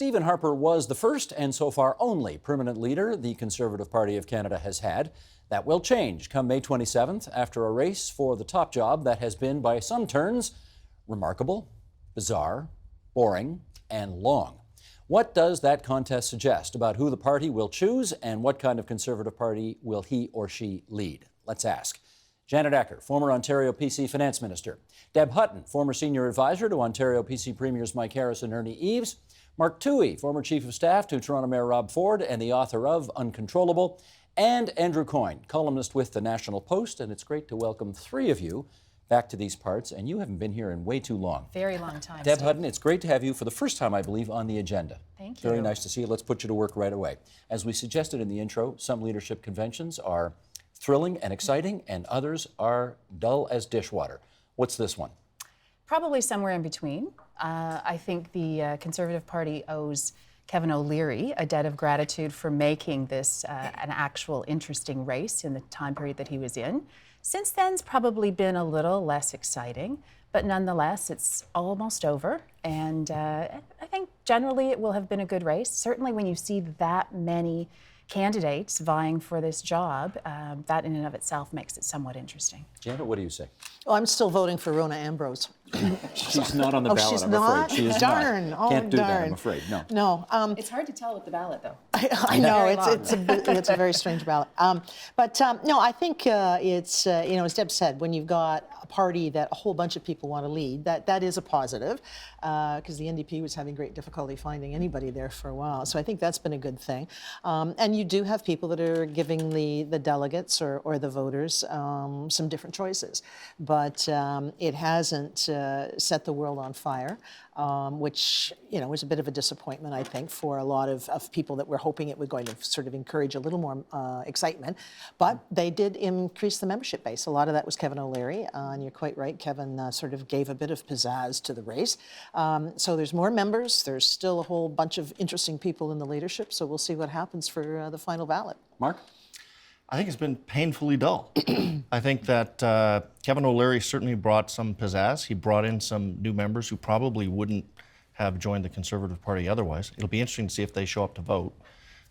Stephen Harper was the first and so far only permanent leader the Conservative Party of Canada has had. That will change come May 27th after a race for the top job that has been, by some turns, remarkable, bizarre, boring, and long. What does that contest suggest about who the party will choose and what kind of Conservative Party will he or she lead? Let's ask. Janet Acker, former Ontario PC Finance Minister. Deb Hutton, former Senior Advisor to Ontario PC Premiers Mike Harris and Ernie Eves. Mark Toohey, former Chief of Staff to Toronto Mayor Rob Ford and the author of Uncontrollable. And Andrew Coyne, columnist with the National Post. And it's great to welcome three of you back to these parts. And you haven't been here in way too long. Very long time, Deb Steve. Hutton, it's great to have you for the first time, I believe, on the agenda. Thank you. Very nice to see you. Let's put you to work right away. As we suggested in the intro, some leadership conventions are thrilling and exciting, and others are dull as dishwater. What's this one? Probably somewhere in between. I think the Conservative Party owes Kevin O'Leary a debt of gratitude for making this an actual interesting race in the time period that he was in. Since then, it's probably been a little less exciting, but nonetheless, it's almost over. And I think generally it will have been a good race. Certainly when you see that many candidates vying for this job, that in and of itself makes it somewhat interesting. Janet, what do you say? Oh, I'm still voting for Rona Ambrose. She's not on the Oh, ballot, she's I'm not? afraid. She is Darn. not. Oh, Can't do that, darn. I'm afraid. No. No. It's hard to tell with the ballot, though. I know, Very long. it's a very strange ballot. But no, I think it's, as Deb said, when you've got a party that a whole bunch of people want to lead, that is a positive, because the NDP was having great difficulty finding anybody there for a while. So I think that's been a good thing. And you do have people that are giving the delegates or the voters some different choices. But it hasn't set the world on fire, which, was a bit of a disappointment, I think, for a lot of people that were hoping it was going to sort of encourage a little more excitement. But they did increase the membership base. A lot of that was Kevin O'Leary, and you're quite right, Kevin sort of gave a bit of pizzazz to the race. So there's more members. There's still a whole bunch of interesting people in the leadership, so we'll see what happens for the final ballot. Mark? I think it's been painfully dull. I think that Kevin O'Leary certainly brought some pizzazz. He brought in some new members who probably wouldn't have joined the Conservative Party otherwise. It'll be interesting to see if they show up to vote.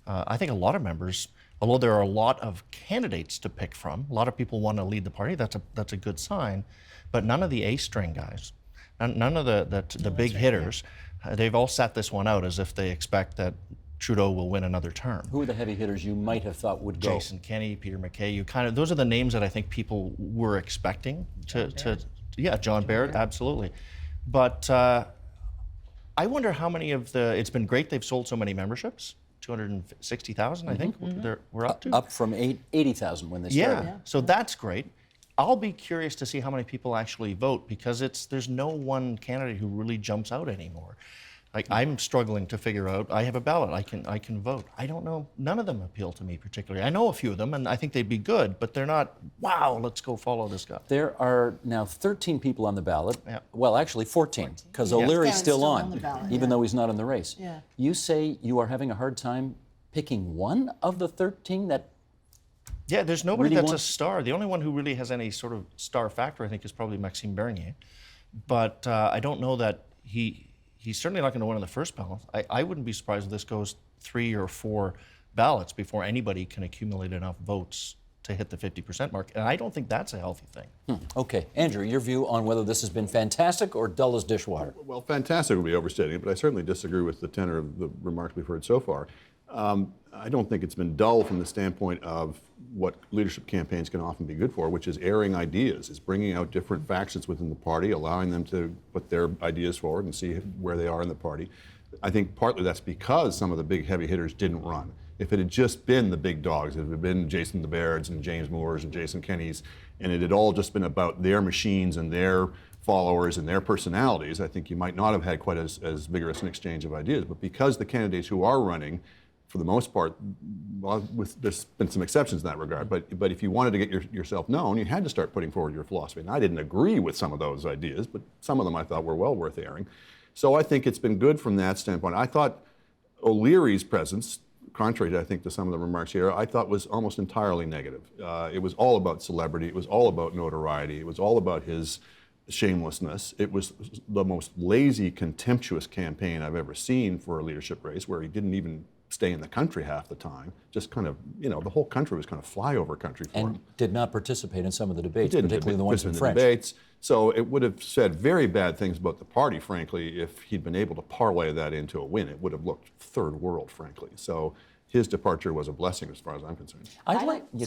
I think a lot of members, although there are a lot of candidates to pick from, a lot of people want to lead the party, that's a good sign, but none of the A-string guys, none of the big hitters, they've all sat this one out as if they expect that Trudeau will win another term. Who are the heavy hitters you might have thought would go? Jason Kenney, Peter MacKay, those are the names that I think people were expecting John Baird, absolutely. But I wonder how many of it's been great they've sold so many memberships, 260,000 I think we're up to. Up from 80,000 when they started. Yeah, so that's great. I'll be curious to see how many people actually vote because there's no one candidate who really jumps out anymore. Like I'm struggling to figure out, I have a ballot, I can vote. I don't know, none of them appeal to me particularly. I know a few of them and I think they'd be good, but they're not, wow, let's go follow this guy. There are now 13 people on the ballot. Yeah. Well, actually 14, because O'Leary's Stan's still on, the ballot, even though he's not in the race. Yeah. You say you are having a hard time picking one of the 13 that... Yeah, there's nobody really that's a wants- star. The only one who really has any sort of star factor, I think, is probably Maxime Bernier. But I don't know that he's certainly not going to win on the first ballot. I wouldn't be surprised if this goes 3 or 4 ballots before anybody can accumulate enough votes to hit the 50% mark. And I don't think that's a healthy thing. Okay. Andrew, your view on whether this has been fantastic or dull as dishwater? Well, fantastic would be overstating it, but I certainly disagree with the tenor of the remarks we've heard so far. I don't think it's been dull from the standpoint of what leadership campaigns can often be good for, which is airing ideas, is bringing out different factions within the party, allowing them to put their ideas forward and see where they are in the party. I think partly that's because some of the big heavy hitters didn't run. If it had just been the big dogs, if it had been Jason Bairds and James Moores and Jason Kennys, and it had all just been about their machines and their followers and their personalities, I think you might not have had quite as vigorous an exchange of ideas. But because the candidates who are running, for the most part, well, there's been some exceptions in that regard, but if you wanted to get yourself known, you had to start putting forward your philosophy. And I didn't agree with some of those ideas, but some of them I thought were well worth airing. So I think it's been good from that standpoint. I thought O'Leary's presence, contrary to, I think, to some of the remarks here, I thought was almost entirely negative. It was all about celebrity. It was all about notoriety. It was all about his shamelessness. It was the most lazy, contemptuous campaign I've ever seen for a leadership race, where he didn't even stay in the country half the time. Just kind of, the whole country was kind of flyover country for him. And did not participate in some of the debates, Didn't particularly the ones in participate French. Debates. So it would have said very bad things about the party, frankly, if he'd been able to parlay that into a win. It would have looked third world, frankly. So his departure was a blessing as far as I'm concerned.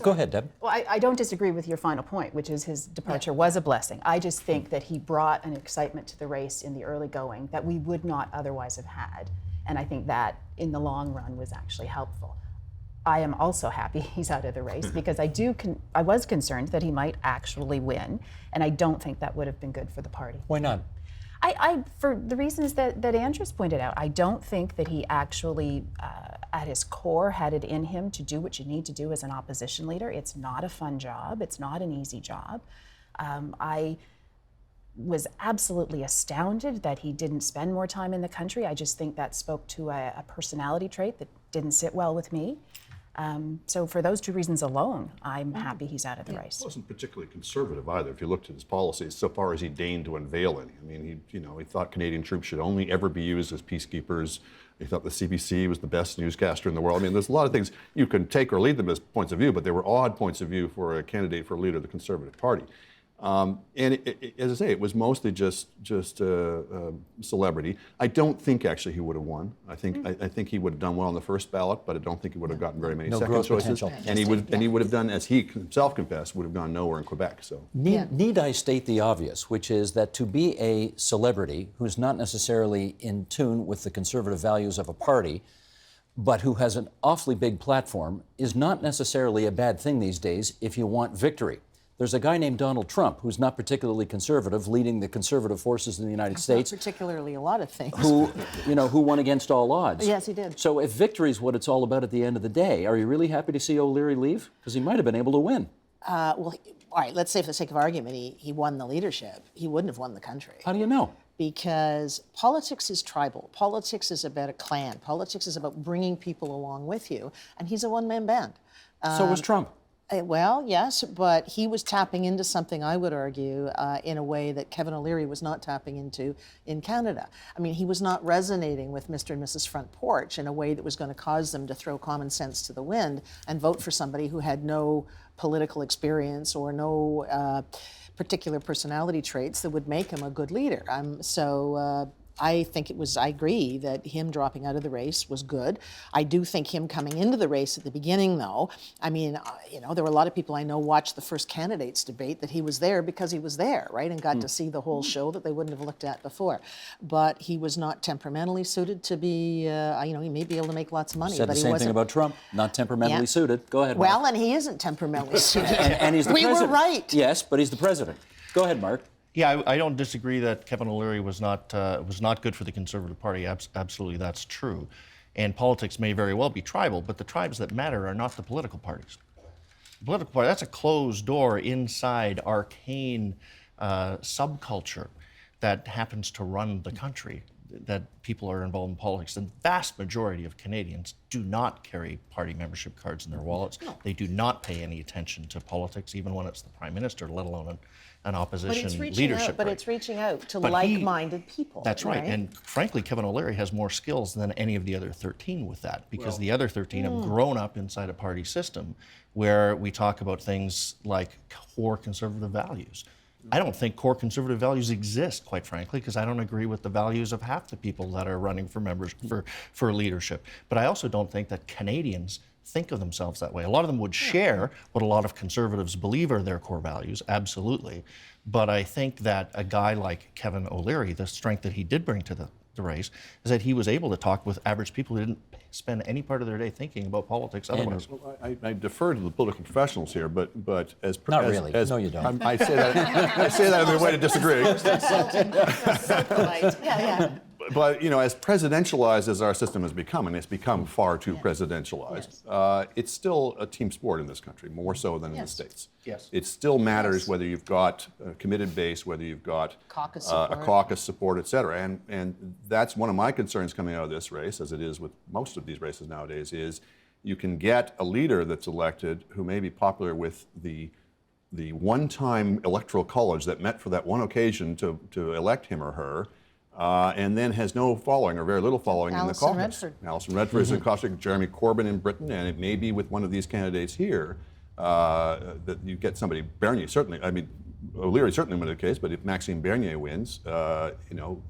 Go ahead, Deb. Well, I don't disagree with your final point, which is his departure was a blessing. I just think that he brought an excitement to the race in the early going that we would not otherwise have had. And I think that, in the long run, was actually helpful. I am also happy he's out of the race because I was concerned that he might actually win, and I don't think that would have been good for the party. Why not? For the reasons that Andrew's pointed out, I don't think that he actually, at his core, had it in him to do what you need to do as an opposition leader. It's not a fun job. It's not an easy job. I was absolutely astounded that he didn't spend more time in the country. I just think that spoke to a personality trait that didn't sit well with me. So for those two reasons alone, I'm happy he's out of the race. He wasn't particularly conservative either, if you looked at his policies, so far as he deigned to unveil any. I mean, he thought Canadian troops should only ever be used as peacekeepers. He thought the CBC was the best newscaster in the world. I mean, there's a lot of things you can take or leave them as points of view, but they were odd points of view for a candidate for leader of the Conservative Party. And as I say, it was mostly just celebrity. I don't think actually he would have won. I think he would have done well on the first ballot, but I don't think he would have gotten very many No second growth choices. potential. And he would have done, as he himself confessed, would have gone nowhere in Quebec. So Need I state the obvious, which is that to be a celebrity who's not necessarily in tune with the conservative values of a party, but who has an awfully big platform, is not necessarily a bad thing these days if you want victory. There's a guy named Donald Trump, who's not particularly conservative, leading the conservative forces in the United States. Not particularly a lot of things. Who won against all odds. Yes, he did. So if victory is what it's all about at the end of the day, are you really happy to see O'Leary leave? Because he might have been able to win. All right, let's say for the sake of argument, he won the leadership. He wouldn't have won the country. How do you know? Because politics is tribal. Politics is about a clan. Politics is about bringing people along with you. And he's a one-man band. So was Trump. Well, yes, but he was tapping into something, I would argue, in a way that Kevin O'Leary was not tapping into in Canada. I mean, he was not resonating with Mr. and Mrs. Front Porch in a way that was going to cause them to throw common sense to the wind and vote for somebody who had no political experience or no particular personality traits that would make him a good leader. I think I agree that him dropping out of the race was good. I do think him coming into the race at the beginning, though, I mean, there were a lot of people I know watched the first candidates debate that he was there because he was there, right, and got to see the whole show that they wouldn't have looked at before. But he was not temperamentally suited to be, he may be able to make lots of money, Said but the he same wasn't. thing about Trump, not temperamentally suited. Go ahead, Mark. Well, and he isn't temperamentally suited. and he's the we president. were right. Yes, but he's the president. Go ahead, Mark. Yeah, I don't disagree that Kevin O'Leary was not good for the Conservative Party. Absolutely, that's true. And politics may very well be tribal, but the tribes that matter are not the political parties. The political party, that's a closed door inside arcane subculture that happens to run the country, that people are involved in politics. The vast majority of Canadians do not carry party membership cards in their wallets. No. They do not pay any attention to politics, even when it's the Prime Minister, let alone an opposition leadership. But race. it's reaching out to But like-minded people. That's right. And frankly, Kevin O'Leary has more skills than any of the other 13 with that, because the other 13 have grown up inside a party system where we talk about things like core conservative values. I don't think core conservative values exist, quite frankly, because I don't agree with the values of half the people that are running for members for leadership. But I also don't think that Canadians think of themselves that way. A lot of them would share what a lot of conservatives believe are their core values, absolutely. But I think that a guy like Kevin O'Leary, the strength that he did bring to the race, is that he was able to talk with average people who didn't spend any part of their day thinking about politics otherwise. Well, I defer to the political professionals here, but as Not really. No, you don't. I say that in a way to disagree. Yeah. But as presidentialized as our system has become, and it's become far too presidentialized, it's still a team sport in this country, more so than in the States. Yes. It still matters whether you've got a committed base, whether you've got Caucus a support. caucus support, et cetera. And that's one of my concerns coming out of this race, as it is with most of these races nowadays, is you can get a leader that's elected who may be popular with the the one-time electoral college that met for that one occasion to elect him or her, and then has no following or very little following in the Alison caucus. Redford. Alison Redford is in the caucus, Jeremy Corbyn in Britain, and it may be with one of these candidates here that you get somebody. Bernier certainly, I mean, O'Leary certainly win the case, but if Maxime Bernier wins, you know,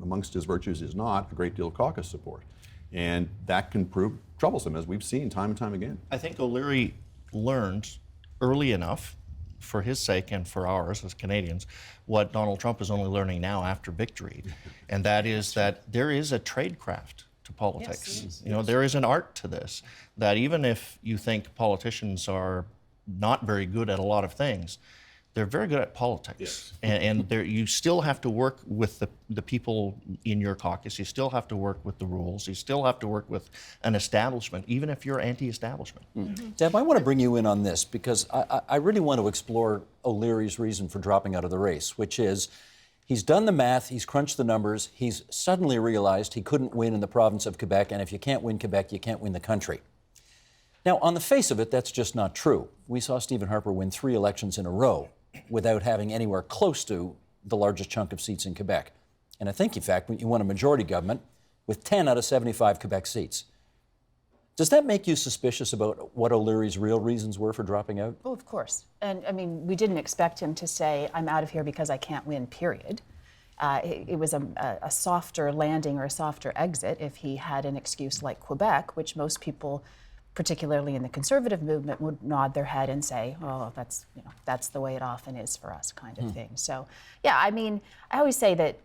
amongst his virtues is not a great deal of caucus support. And that can prove troublesome, as we've seen time and time again. I think O'Leary learned early enough, for his sake and for ours as Canadians, what Donald Trump is only learning now after victory, and that is that there is a tradecraft to politics. You know, there is an art to this, that even if you think politicians are not very good at a lot of things, they're very good at politics. And you still have to work with the people in your caucus. You still have to work with the rules. You still have to work with an establishment, even if you're anti-establishment. Deb, I want to bring you in on this because I really want to explore O'Leary's reason for dropping out of the race, which is he's done the math, he's crunched the numbers, he's suddenly realized he couldn't win in the province of Quebec, and if you can't win Quebec, you can't win the country. Now, on the face of it, that's just not true. We saw Stephen Harper win 3 elections in a row without having anywhere close to the largest chunk of seats in Quebec. And I think, in fact, when you won a majority government with 10 out of 75 Quebec seats. Does that make you suspicious about what O'Leary's real reasons were for dropping out? Oh, of course. And I mean, we didn't expect him to say, I'm out of here because I can't win, period. It was a softer landing or a softer exit if he had an excuse like Quebec, which most people, particularly in the Conservative movement, would nod their head and say, oh, that's the way it often is for us, kind of thing. So, yeah, I mean, I always say that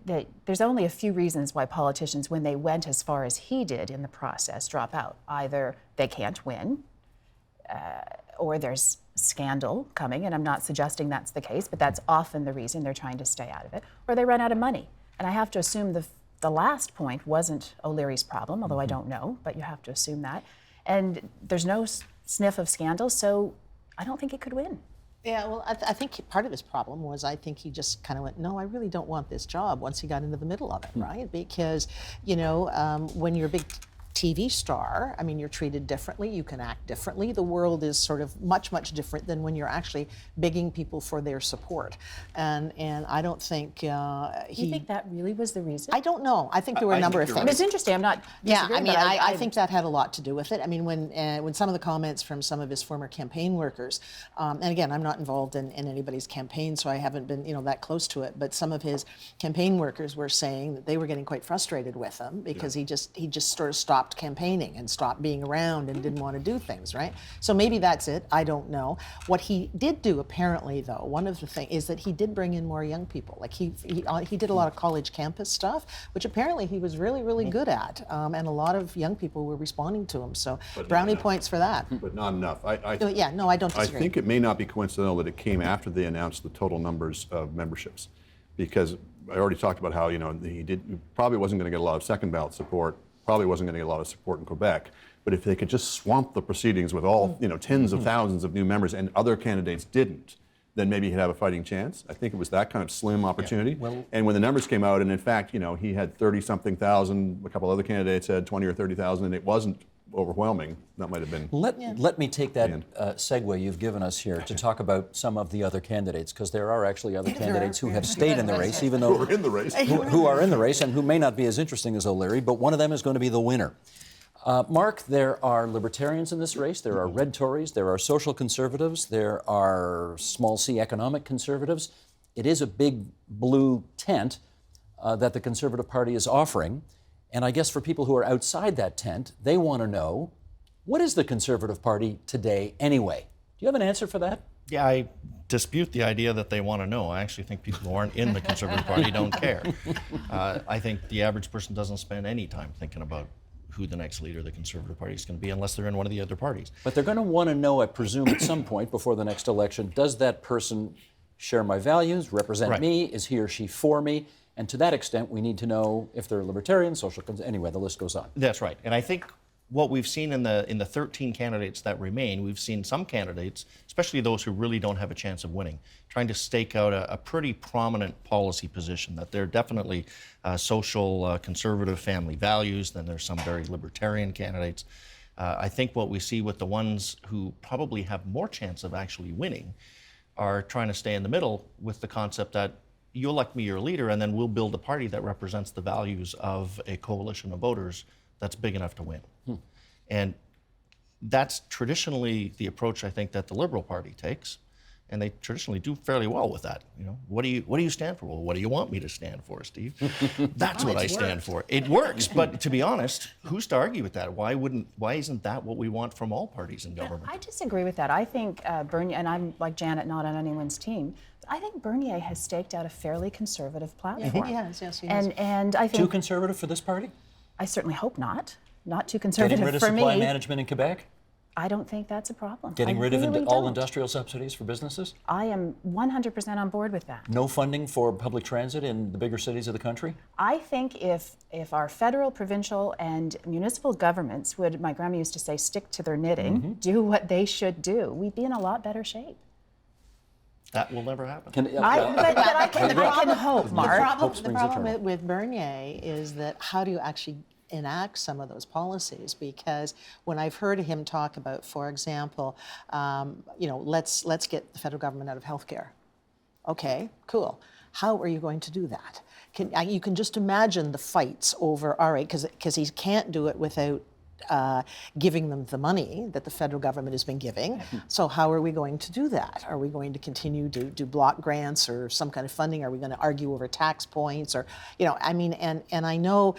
there's only a few reasons why politicians, when they went as far as he did in the process, drop out. Either they can't win, or there's scandal coming, and I'm not suggesting that's the case, but that's often the reason they're trying to stay out of it, or they run out of money. And I have to assume the last point wasn't O'Leary's problem, although I don't know, but you have to assume that. And there's no sniff of scandal, so I don't think he could win. Yeah, well, I think part of his problem was I think he just kind of went, no, I really don't want this job once he got into the middle of it, right? Because, you know, when you're a big TV star, I mean, you're treated differently, you can act differently. The world is sort of much, much different than when you're actually begging people for their support. And I don't think You think that really was the reason? I don't know. I think there were a number of things. I mean, it's interesting. I'm not Yeah, I disagreeing, mean, but I think that had a lot to do with it. I mean, when some of the comments from some of his former campaign workers, and again, I'm not involved in anybody's campaign, so I haven't been, you know, that close to it. But some of his campaign workers were saying that they were getting quite frustrated with him because he just sort of stopped campaigning and stopped being around and didn't want to do things, right? So maybe that's it. I don't know. What he did do, apparently, though, one of the things is that he did bring in more young people. Like he did a lot of college campus stuff, which apparently he was really, really good at, and a lot of young people were responding to him. So brownie points for that. But not enough. Yeah, no, I don't I disagree. think it may not be coincidental that it came after they announced the total numbers of memberships, because I already talked about how, you know, he probably wasn't going to get a lot of second ballot support, probably wasn't going to get a lot of support in Quebec. But if they could just swamp the proceedings with all, you know, tens of thousands of new members and other candidates didn't, then maybe he'd have a fighting chance. I think it was that kind of slim opportunity. And when the numbers came out, and in fact, you know, he had 30-something thousand, a couple other candidates had 20 or 30,000, and it wasn't overwhelming, that might have been. Let me take that segue you've given us here to talk about some of the other candidates, because there are actually other candidates who have stayed in the race, even though Who are in the race. who are in the race and who may not be as interesting as O'Leary, but one of them is going to be the winner. Mark, there are libertarians in this race, there are red Tories, there are social conservatives, there are small c economic conservatives. It is a big blue tent that the Conservative Party is offering. And I guess for people who are outside that tent, they want to know, what is the Conservative Party today anyway? Do you have an answer for that? Yeah, I dispute the idea that they want to know. I actually think people who aren't in the Conservative Party don't care. I think the average person doesn't spend any time thinking about who the next leader of the Conservative Party is going to be unless they're in one of the other parties. But they're going to want to know, I presume, at some point before the next election, does that person share my values, represent me, is he or she for me? And to that extent, we need to know if they're libertarian, social, anyway, the list goes on. That's right. And I think what we've seen in the 13 candidates that remain, we've seen some candidates, especially those who really don't have a chance of winning, trying to stake out a pretty prominent policy position, that they're definitely social conservative family values. Then there's some very libertarian candidates. I think what we see with the ones who probably have more chance of actually winning are trying to stay in the middle with the concept that you elect me your leader, and then we'll build a party that represents the values of a coalition of voters that's big enough to win. And that's traditionally the approach I think that the Liberal Party takes, and they traditionally do fairly well with that. You know, what do you stand for? Well, what do you want me to stand for, Steve? That's what I stand for. It works, but to be honest, who's to argue with that? Why isn't that what we want from all parties in government? I disagree with that. I think Bernier, and I'm like Janet, not on anyone's team, but I think Bernier has staked out a fairly conservative platform. He has, yes, he has. And I think Too conservative for this party? I certainly hope not. Not too conservative Getting rid of for supply me. management in Quebec? I don't think that's a problem. Getting I rid of really all don't. industrial subsidies for businesses? I am 100% on board with that. No funding for public transit in the bigger cities of the country? I think if our federal, provincial, and municipal governments would, my grandma used to say, stick to their knitting, do what they should do, we'd be in a lot better shape. That will never happen. But I can hope, Mark. The problem with Bernier is that how do you actually enact some of those policies? Because when I've heard him talk about, for example, let's get the federal government out of healthcare. Okay, cool. How are you going to do that? You can just imagine the fights over, all right, because he can't do it without giving them the money that the federal government has been giving. So how are we going to do that? Are we going to continue to do block grants or some kind of funding? Are we going to argue over tax points? Or, and I know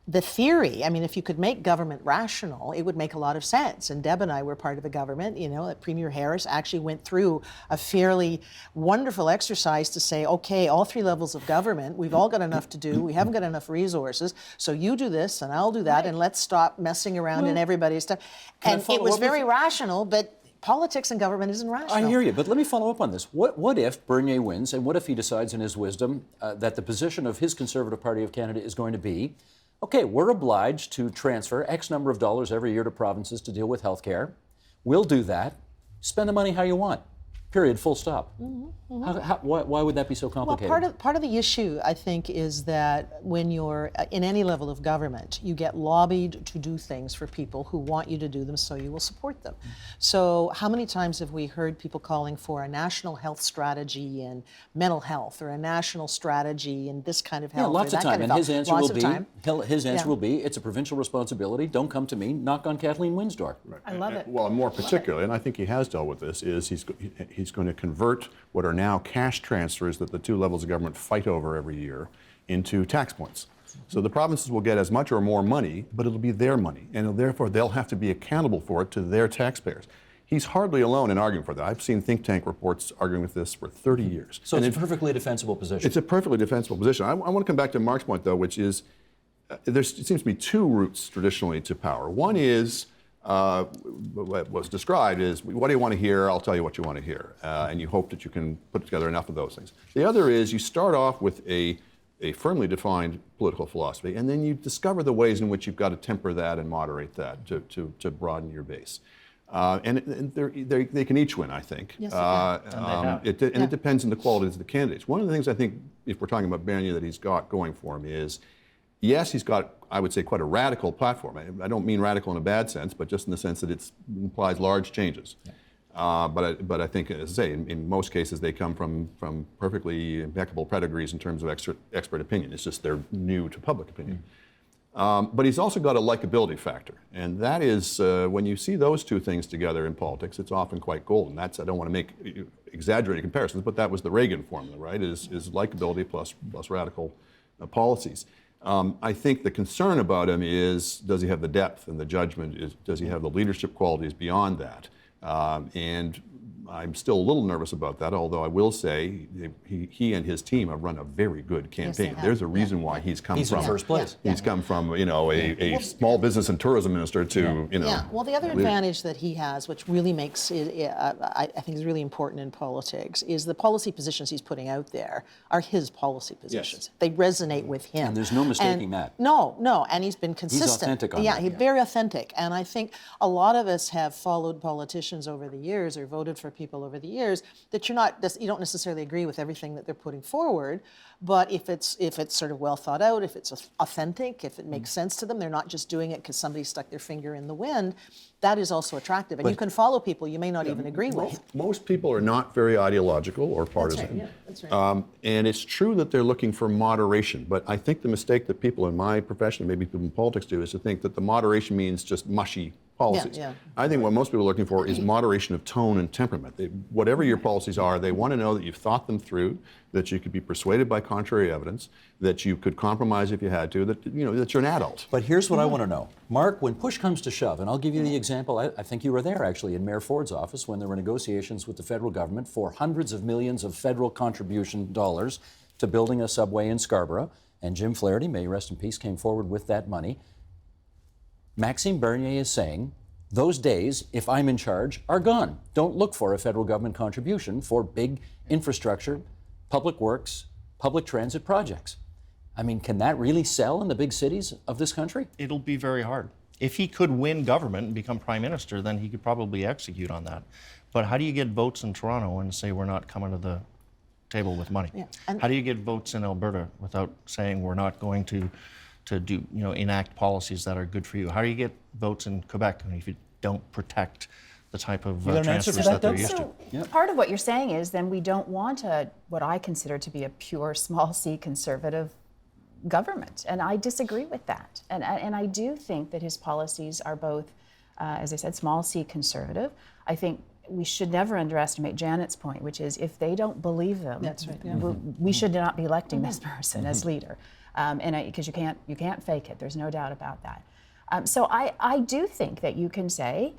the theory, if you could make government rational, it would make a lot of sense. And Deb and I were part of the government, Premier Harris actually went through a fairly wonderful exercise to say, okay, all three levels of government, we've all got enough to do, we haven't got enough resources, so you do this and I'll do that, and let's stop messing around in everybody's stuff. And it was very rational, but politics and government isn't rational. I hear you, but let me follow up on this. What if Bernier wins, and what if he decides in his wisdom that the position of his Conservative Party of Canada is going to be, okay, we're obliged to transfer X number of dollars every year to provinces to deal with health care. We'll do that. Spend the money how you want. Period. Full stop. Why would that be so complicated? Well, part of the issue, I think, is that when you're in any level of government, you get lobbied to do things for people who want you to do them, so you will support them. So how many times have we heard people calling for a national health strategy in mental health, or a national strategy in this kind of health? Yeah, lots or of that time. kind And of his health? answer Lots will of be, time. his answer Yeah. will be, it's a provincial responsibility. Don't come to me. Knock on Kathleen Wynne's door. Right. I love it. Well, more particularly, and I think he has dealt with this, is he's going to convert what are now cash transfers that the two levels of government fight over every year into tax points. So the provinces will get as much or more money, but it'll be their money, and therefore they'll have to be accountable for it to their taxpayers. He's hardly alone in arguing for that. I've seen think tank reports arguing with this for 30 years. So it's a perfectly defensible position. It's a perfectly defensible position. I want to come back to Mark's point, though, which is it seems to be two routes traditionally to power. One is what was described is, what do you want to hear? I'll tell you what you want to hear. And you hope that you can put together enough of those things. The other is you start off with a firmly defined political philosophy, and then you discover the ways in which you've got to temper that and moderate that to broaden your base. And they can each win, I think. Yes, It depends on the qualities of the candidates. One of the things I think, if we're talking about Bernier, that he's got going for him is, yes, he's got, I would say, quite a radical platform. I don't mean radical in a bad sense, but just in the sense that it implies large changes. Yeah. But I think, as I say, in most cases, they come from perfectly impeccable pedigrees in terms of expert opinion. It's just they're new to public opinion. But he's also got a likability factor, and that is when you see those two things together in politics, it's often quite golden. I don't want to make exaggerated comparisons, but that was the Reagan formula, right? Is likability plus radical policies. I think the concern about him is, does he have the depth and the judgment? Does he have the leadership qualities beyond that? And I'm still a little nervous about that, although I will say he and his team have run a very good campaign. have. There's a reason why he's come He's from in first place. He's come from a small business and tourism minister to Yeah, well, the other advantage that he has, which really makes it, I think is really important in politics, is the policy positions he's putting out there are his policy positions. They resonate with him. And there's no mistaking that. No, and he's been consistent. authentic on yeah, that. he's very authentic. And I think a lot of us have followed politicians over the years or voted for people over the years, that you don't necessarily agree with everything that they're putting forward, but if it's sort of well thought out, if it's authentic, if it makes sense to them, they're not just doing it because somebody stuck their finger in the wind, that is also attractive. And you can follow people you may not even agree with. Most people are not very ideological or partisan. That's right. And it's true that they're looking for moderation, but I think the mistake that people in my profession, maybe people in politics do, is to think that the moderation means just mushy policies. Yeah. I think what most people are looking for is moderation of tone and temperament. Whatever your policies are, they want to know that you've thought them through, that you could be persuaded by contrary evidence, that you could compromise if you had to, that that you're an adult. But here's what I want to know. Mark, when push comes to shove, and I'll give you the example, I think you were there actually in Mayor Ford's office when there were negotiations with the federal government for hundreds of millions of federal contribution dollars to building a subway in Scarborough, and Jim Flaherty, may he rest in peace, came forward with that money. Maxime Bernier is saying, those days, if I'm in charge, are gone. Don't look for a federal government contribution for big infrastructure, public works, public transit projects. I mean, can that really sell in the big cities of this country? It'll be very hard. If he could win government and become prime minister, then he could probably execute on that. But how do you get votes in Toronto and say we're not coming to the table with money? Yeah. How do you get votes in Alberta without saying we're not going to do enact policies that are good for you? How do you get votes in Quebec if you don't protect the type of got an answer transfers for that that, they're Doug? used to? Part of what you're saying is then we don't want what I consider to be a pure small c conservative government. And I disagree with that. And I do think that his policies are both, as I said, small c conservative. I think we should never underestimate Janet's point, which is if they don't believe them, That's right, yeah. we should not be electing this person as leader. Because you can't fake it. There's no doubt about that. So I do think that you can say,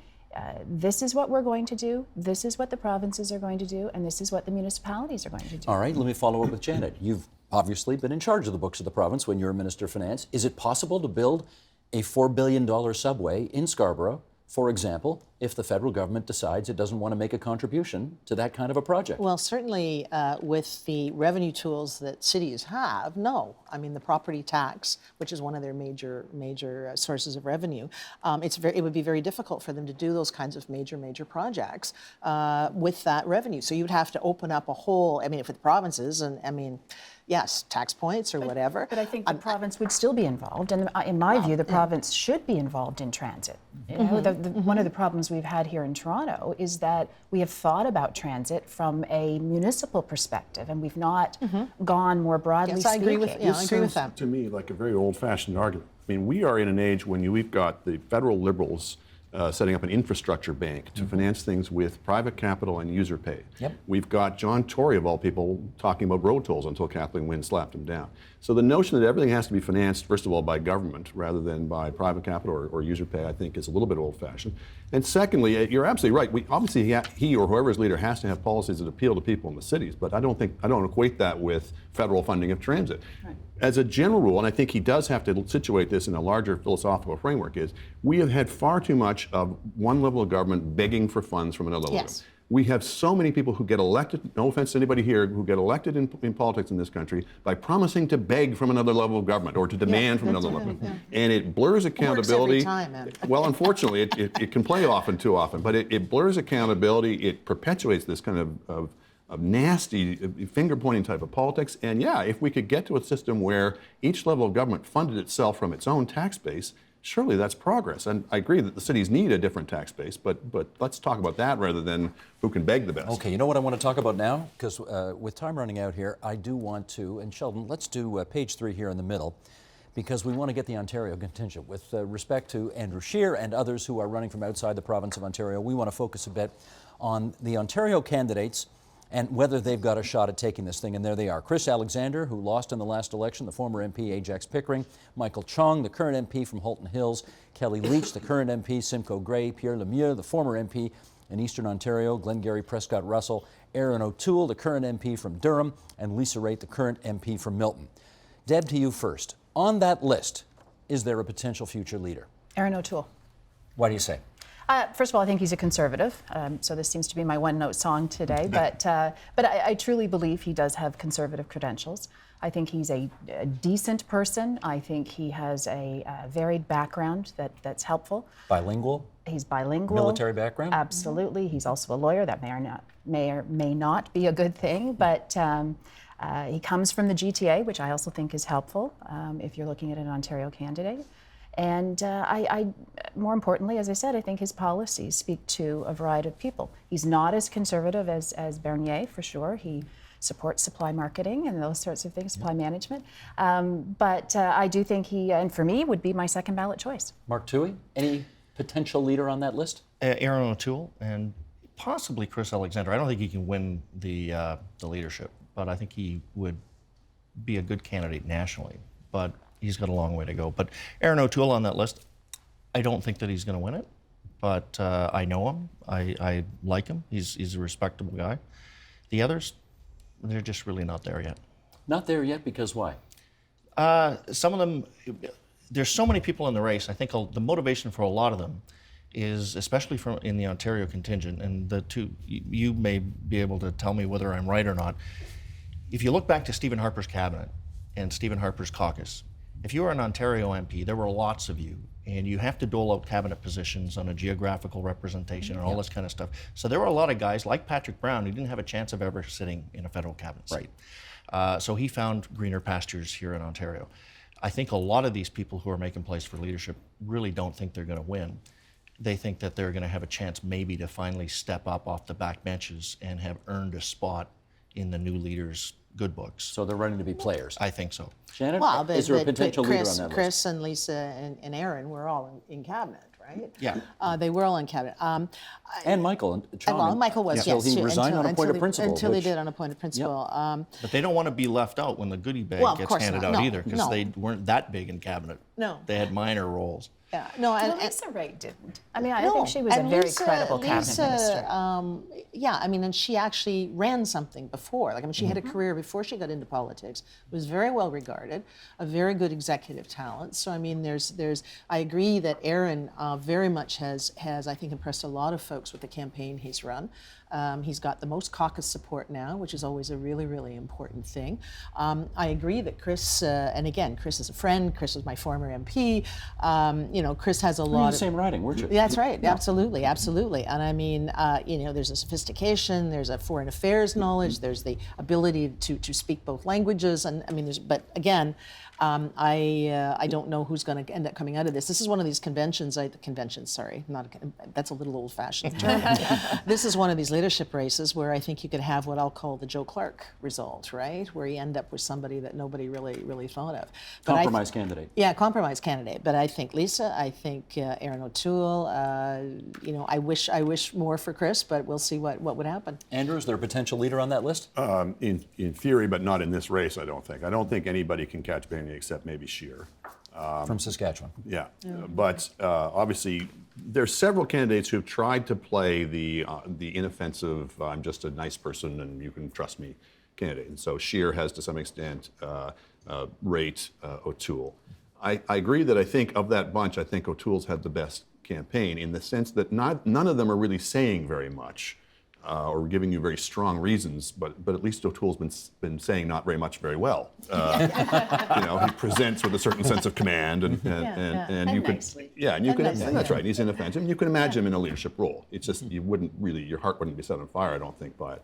this is what we're going to do, this is what the provinces are going to do, and this is what the municipalities are going to do. All right, let me follow up with Janet. You've obviously been in charge of the books of the province when you were Minister of Finance. Is it possible to build a $4 billion subway in Scarborough, for example, if the federal government decides it doesn't want to make a contribution to that kind of a project? Well, certainly with the revenue tools that cities have, no. I mean, the property tax, which is one of their major sources of revenue, it would be very difficult for them to do those kinds of major projects with that revenue. So you'd have to open up a whole, for the provinces, and yes, tax points or whatever. But I think the province would still be involved, and in my view, the province should be involved in transit. One of the problems we've had here in Toronto is that we have thought about transit from a municipal perspective, and we've not gone more broadly Yes, I agree with speaking. I agree with that. To me, like a very old-fashioned argument. I mean, we are in an age when we've got the federal Liberals setting up an infrastructure bank to finance things with private capital and user pay. Yep. We've got John Tory, of all people, talking about road tolls until Kathleen Wynne slapped him down. So the notion that everything has to be financed, first of all, by government rather than by private capital or user pay, I think is a little bit old-fashioned. And secondly, you're absolutely right. Obviously, he or whoever is leader has to have policies that appeal to people in the cities, but I don't equate that with federal funding of transit. Right. As a general rule, and I think he does have to situate this in a larger philosophical framework, is we have had far too much of one level of government begging for funds from another level. Yes. We have so many people who get elected, no offense to anybody here, who get elected in politics in this country by promising to beg from another level of government or to demand from another level. And it blurs accountability. It works every time, man. Well, unfortunately, it can play often too often, but it blurs accountability. It perpetuates this kind of nasty finger-pointing type of politics. And yeah, if we could get to a system where each level of government funded itself from its own tax base, surely that's progress. And I agree that the cities need a different tax base, but let's talk about that rather than who can beg the best. Okay, you know what I want to talk about now? Because with time running out here, I do want to, and Sheldon, let's do page 3 here in the middle, because we want to get the Ontario contingent. With respect to Andrew Scheer and others who are running from outside the province of Ontario, we want to focus a bit on the Ontario candidates and whether they've got a shot at taking this thing. And there they are. Chris Alexander, who lost in the last election, the former MP Ajax Pickering, Michael Chong, the current MP from Halton Hills, Kelly Leach, the current MP, Simcoe Gray, Pierre Lemieux, the former MP in Eastern Ontario, Glengarry Prescott Russell, Aaron O'Toole, the current MP from Durham, and Lisa Raitt, the current MP from Milton. Deb, to you first. On that list, is there a potential future leader? Aaron O'Toole. Why do you say? First of all, I think he's a conservative, so this seems to be my one-note song today. But I truly believe he does have conservative credentials. I think he's a decent person. I think he has a varied background that's helpful. Bilingual? He's bilingual. Military background? Absolutely. He's also a lawyer. That may or may not be a good thing, but he comes from the GTA, which I also think is helpful if you're looking at an Ontario candidate. And more importantly, as I said, I think his policies speak to a variety of people. He's not as conservative as Bernier, for sure. He supports supply marketing and those sorts of things, supply management. But I do think he, and for me, would be my second ballot choice. Mark Toohey, any potential leader on that list? Aaron O'Toole and possibly Chris Alexander. I don't think he can win the leadership, but I think he would be a good candidate nationally. But he's got a long way to go. But Aaron O'Toole on that list, I don't think that he's going to win it, but I know him. I like him. He's a respectable guy. The others, they're just really not there yet. Not there yet because why? Some of them, there's so many people in the race. I think the motivation for a lot of them is, especially in the Ontario contingent, and the two, you may be able to tell me whether I'm right or not. If you look back to Stephen Harper's cabinet and Stephen Harper's caucus, if you were an Ontario MP, there were lots of you, and you have to dole out cabinet positions on a geographical representation and all this kind of stuff. So there were a lot of guys like Patrick Brown who didn't have a chance of ever sitting in a federal cabinet seat. Right. So he found greener pastures here in Ontario. I think a lot of these people who are making plays for leadership really don't think they're going to win. They think that they're going to have a chance maybe to finally step up off the back benches and have earned a spot in the new leaders' good books. So they're running to be players. I think so. Shannon, Well, is there a but potential leader on that list? Chris and Lisa and Aaron were all in cabinet, right? Yeah. They were all in cabinet. And Michael and Chong. Well, Michael was, until yes. he resigned on appointed principle. Until he which- did on appointed principle. But they don't want to be left out when the goodie bag Well, of gets course handed not. out No, either, because no. they weren't that big in cabinet. No. They had minor roles. Yeah, no, And and Lisa Ray didn't. I mean, I no, think she was a and very Lisa- credible cabinet Lisa, minister. Yeah, I mean, and she actually ran something before. Like, I mean, she had Mm-hmm. a career before she got into politics. Was very well regarded, a very good executive talent. So, I mean, I agree that Aaron very much has, I think, impressed a lot of folks with the campaign he's run. He's got the most caucus support now, which is always a really, really important thing. I agree that Chris, and again, Chris is a friend. Chris was my former MP. You know, Chris has a You're in lot the of. same riding, weren't you? That's right. Absolutely, absolutely. And I mean, you know, there's a sophistication, there's a foreign affairs knowledge, there's the ability to speak both languages, and I mean, but again, I don't know who's going to end up coming out of this. This is one of these conventions. That's a little old-fashioned term. This is one of these leadership races where I think you could have what I'll call the Joe Clark result, right? Where you end up with somebody that nobody really thought of. But Compromise candidate. Yeah, compromise candidate. But I think Lisa, I think Aaron O'Toole. You know, I wish more for Chris, but we'll see what would happen. Andrew, is there a potential leader on that list? In theory, but not in this race, I don't think. I don't think anybody can catch Bernier except maybe Scheer. From Saskatchewan. Yeah. But obviously, there's several candidates who've tried to play the inoffensive, I'm just a nice person and you can trust me candidate. And so Scheer has, to some extent, rate O'Toole. I agree that I think of that bunch, I think O'Toole's had the best campaign in the sense that none of them are really saying very much or giving you very strong reasons, but at least O'Toole's been saying not very much very well. You know, he presents with a certain sense of command, and you could, nicely. yeah, and you can, nicely, and that's yeah. right. He's inoffensive. You can imagine him in a leadership role. It's just you wouldn't really, your heart wouldn't be set on fire, I don't think, by it.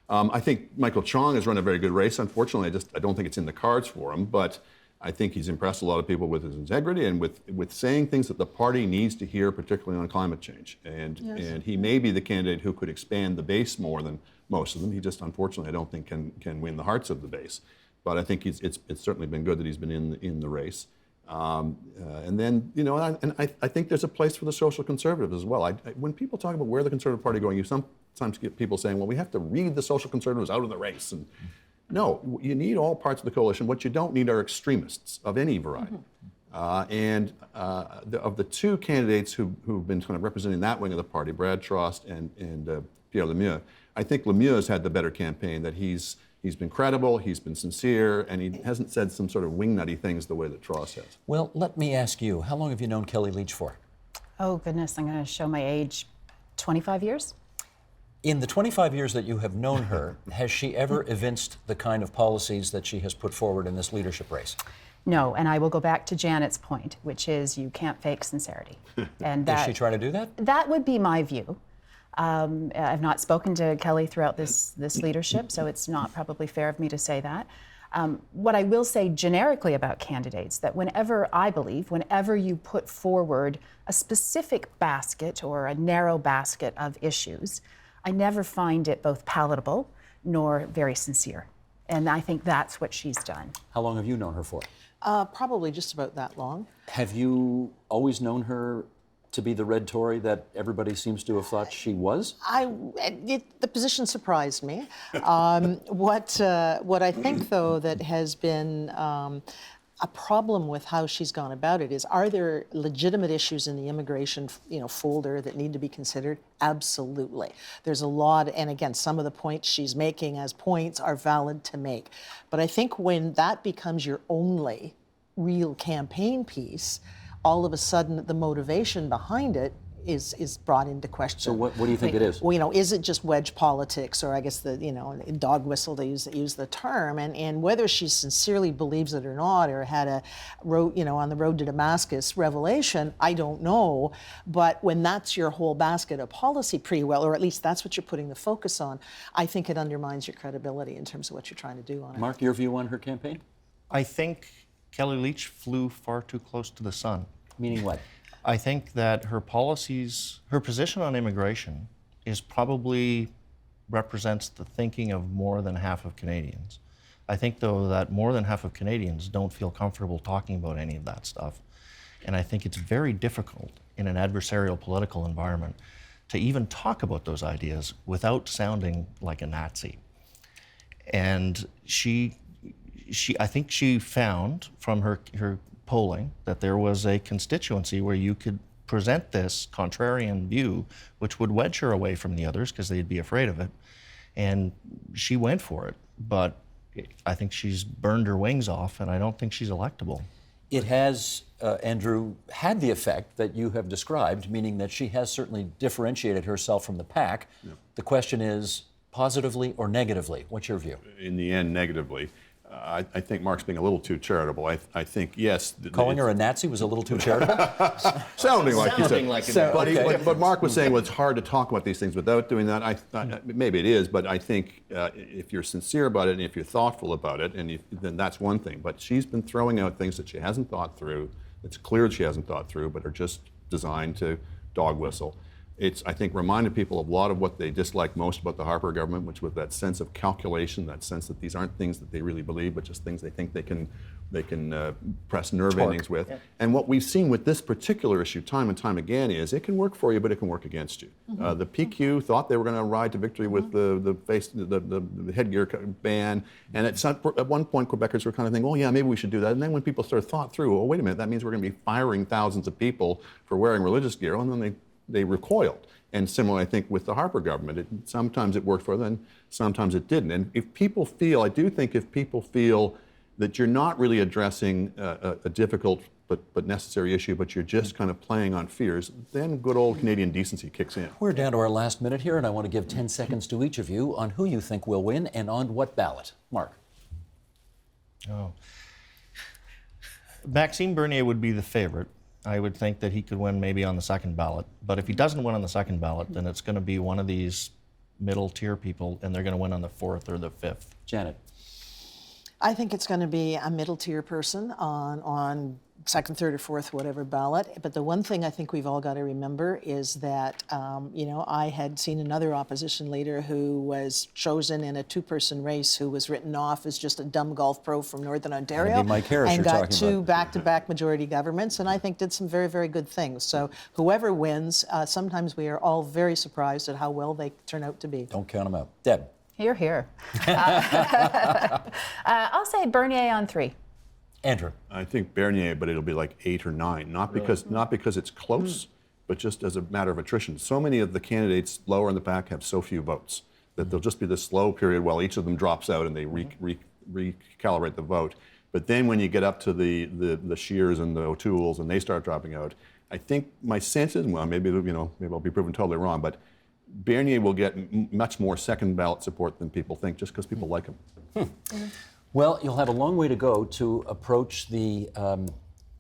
I think Michael Chong has run a very good race. Unfortunately, I don't think it's in the cards for him, but I think he's impressed a lot of people with his integrity and with saying things that the party needs to hear, particularly on climate change. And he may be the candidate who could expand the base more than most of them. He just, unfortunately, I don't think can win the hearts of the base. But I think it's certainly been good that he's been in the race. And then, you know, I think there's a place for the social conservatives as well. When people talk about where the Conservative Party is going, you sometimes get people saying, well, we have to read the social conservatives out of the race. And no, you need all parts of the coalition. What you don't need are extremists of any variety. Of the two candidates who've been kind of representing that wing of the party, Brad Trost and Pierre Lemieux, I think Lemieux has had the better campaign, that he's been credible, he's been sincere, and he hasn't said some sort of wingnutty things the way that Trost has. Well, let me ask you, how long have you known Kelly Leitch for? Oh, goodness, I'm going to show my age. 25 years? In the 25 years that you have known her, has she ever evinced the kind of policies that she has put forward in this leadership race? No, and I will go back to Janet's point, which is you can't fake sincerity. And that, Is she trying to do that? That would be my view. I've not spoken to Kelly throughout this leadership, so it's not probably fair of me to say that. What I will say generically about candidates, that whenever you put forward a specific basket or a narrow basket of issues, I never find it both palatable nor very sincere. And I think that's what she's done. How long have you known her for? Probably just about that long. Have you always known her to be the red Tory that everybody seems to have thought she was? The position surprised me. What I think, though, that has been a problem with how she's gone about it is, are there legitimate issues in the immigration, folder that need to be considered? Absolutely. There's a lot, and again, some of the points she's making as points are valid to make. But I think when that becomes your only real campaign piece, all of a sudden the motivation behind it is brought into question. So what do you think it is? Well, is it just wedge politics, or I guess the dog whistle to use the term, and whether she sincerely believes it or not, or had a on the road to Damascus revelation, I don't know. But when that's your whole basket of policy, pretty well, or at least that's what you're putting the focus on, I think it undermines your credibility in terms of what you're trying to do on it. Mark, your view on her campaign? I think Kelly Leitch flew far too close to the sun. Meaning what? I think that her policies, her position on immigration probably represents the thinking of more than half of Canadians. I think, though, that more than half of Canadians don't feel comfortable talking about any of that stuff. And I think it's very difficult in an adversarial political environment to even talk about those ideas without sounding like a Nazi. And I think she found from her polling that there was a constituency where you could present this contrarian view, which would wedge her away from the others because they'd be afraid of it. And she went for it. But I think she's burned her wings off, and I don't think she's electable. It has, Andrew, had the effect that you have described, meaning that she has certainly differentiated herself from the pack. Yeah. The question is, positively or negatively? What's your view? In the end, negatively. I think Mark's being a little too charitable. I think, yes. Calling her a Nazi was a little too charitable? Sounding like you said. But Mark was saying, well, it's hard to talk about these things without doing that. Maybe it is, but I think if you're sincere about it and if you're thoughtful about it, then that's one thing. But she's been throwing out things that she hasn't thought through. It's clear she hasn't thought through, but are just designed to dog whistle. It's, I think, reminded people of a lot of what they dislike most about the Harper government, which was that sense of calculation, that sense that these aren't things that they really believe, but just things they think they can press nerve endings with. Yeah. And what we've seen with this particular issue time and time again is it can work for you, but it can work against you. Mm-hmm. The PQ thought they were going to ride to victory with the headgear ban, and at one point Quebecers were kind of thinking, oh yeah, maybe we should do that. And then when people started thought through, oh wait a minute, that means we're going to be firing thousands of people for wearing religious gear, and then they recoiled. And similarly, I think, with the Harper government, sometimes it worked for them, sometimes it didn't. And if people feel that you're not really addressing a difficult but necessary issue, but you're just kind of playing on fears, then good old Canadian decency kicks in. We're down to our last minute here, and I want to give 10 seconds to each of you on who you think will win and on what ballot. Mark. Oh. Maxime Bernier would be the favorite. I would think that he could win maybe on the second ballot. But if he doesn't win on the second ballot, then it's going to be one of these middle tier people, and they're going to win on the fourth or the fifth. Janet. I think it's going to be a middle tier person on second, third, or fourth, whatever ballot. But the one thing I think we've all got to remember is that, I had seen another opposition leader who was chosen in a two-person race who was written off as just a dumb golf pro from Northern Ontario. That'd be Mike Harris and you're got talking two about. back-to-back majority governments, and I think did some very, very good things. So whoever wins, sometimes we are all very surprised at how well they turn out to be. Don't count them out. Deb. Here. I'll say Bernier on 3. Andrew. I think Bernier, but it'll be like 8 or 9. Not because it's close, but just as a matter of attrition. So many of the candidates lower in the pack have so few votes that there'll just be this slow period while each of them drops out and they recalibrate the vote. But then when you get up to the Scheers and the O'Tooles and they start dropping out, I think my sense is, well, maybe I'll be proven totally wrong, but Bernier will get much more second ballot support than people think, just because people like him. Well, you'll have a long way to go to approach the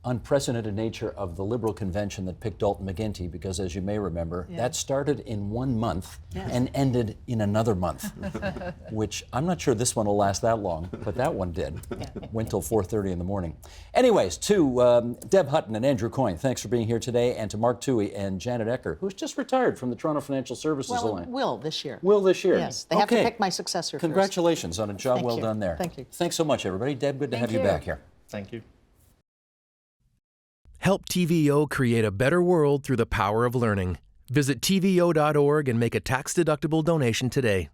unprecedented nature of the Liberal convention that picked Dalton McGuinty, because as you may remember, that started in 1 month and ended in another month, which I'm not sure this one will last that long, but that one did. Went till 4:30 in the morning. Anyways, to Deb Hutton and Andrew Coyne, thanks for being here today, and to Mark Toohey and Janet Ecker, who's just retired from the Toronto Financial Services Well, Alliance. will this year. Will this year? Yes, they have to Okay. pick my successor first. Congratulations on a job Thank well you. done there. Thank you. Thanks so much, everybody. Deb, good to have you you. back here. Thank you. Help TVO create a better world through the power of learning. Visit TVO.org and make a tax-deductible donation today.